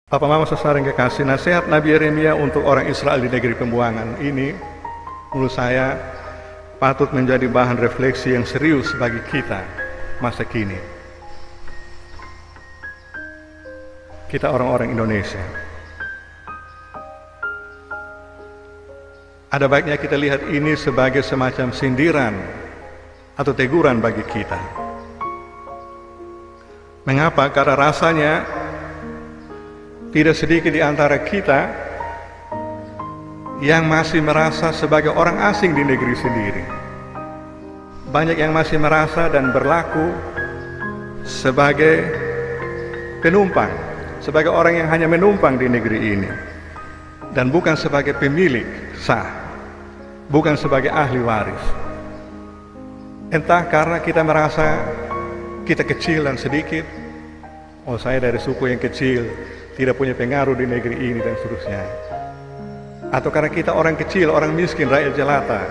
Bapak Mama Saudara yang kekasih, nasihat Nabi Yeremia untuk orang Israel di negeri pembuangan ini menurut saya patut menjadi bahan refleksi yang serius bagi kita masa kini. Kita orang-orang Indonesia. Ada baiknya kita lihat ini sebagai semacam sindiran atau teguran bagi kita. Mengapa? Karena rasanya tidak sedikit di antara kita yang masih merasa sebagai orang asing di negeri sendiri. Banyak yang masih merasa dan berlaku sebagai penumpang, sebagai orang yang hanya menumpang di negeri ini, dan bukan sebagai pemilik sah, bukan sebagai ahli waris. Entah karena kita merasa kita kecil dan sedikit, oh saya dari suku yang kecil, tidak punya pengaruh di negeri ini dan seterusnya. Atau karena kita orang kecil, orang miskin, rakyat jelata,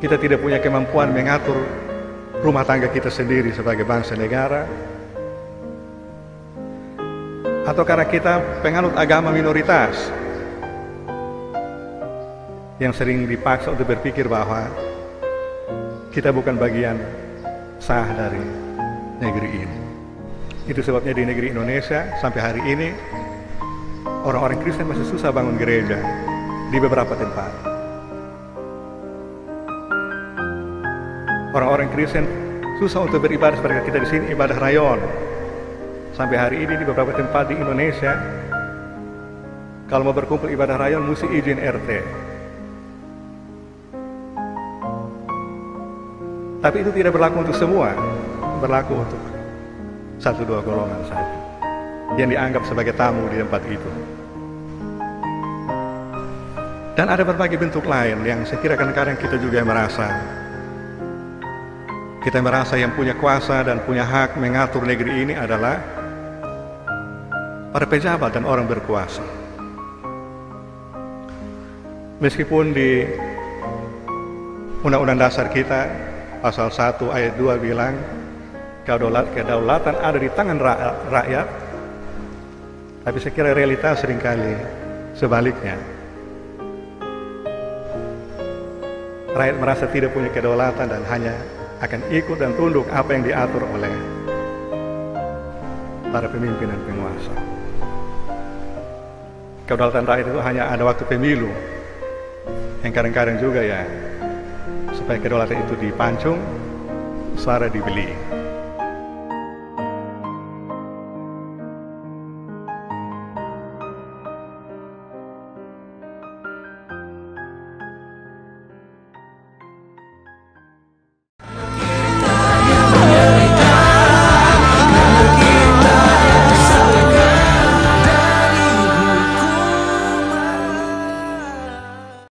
kita tidak punya kemampuan mengatur rumah tangga kita sendiri sebagai bangsa negara. Atau karena kita penganut agama minoritas yang sering dipaksa untuk berpikir bahwa kita bukan bagian sah dari negeri ini. Itu sebabnya di negeri Indonesia sampai hari ini orang-orang Kristen masih susah bangun gereja di beberapa tempat. Orang-orang Kristen susah untuk beribadah seperti kita di sini, ibadah rayon. Sampai hari ini di beberapa tempat di Indonesia, kalau mau berkumpul ibadah rayon mesti izin RT. Tapi itu tidak berlaku untuk semua, berlaku untuk 1-2 golongan saja yang dianggap sebagai tamu di tempat itu. Dan ada berbagai bentuk lain yang saya kira kadang-kadang kita juga merasa yang punya kuasa dan punya hak mengatur negeri ini adalah para pejabat dan orang berkuasa. Meskipun di Undang-Undang Dasar kita pasal 1 ayat 2 bilang kedaulatan ada di tangan rakyat, tapi saya kira realitas seringkali sebaliknya. Rakyat merasa tidak punya kedaulatan dan hanya akan ikut dan tunduk apa yang diatur oleh para pemimpin dan penguasa. Kedaulatan rakyat itu hanya ada waktu pemilu, yang kadang-kadang juga ya supaya kedaulatan itu dipancung, suara dibeli.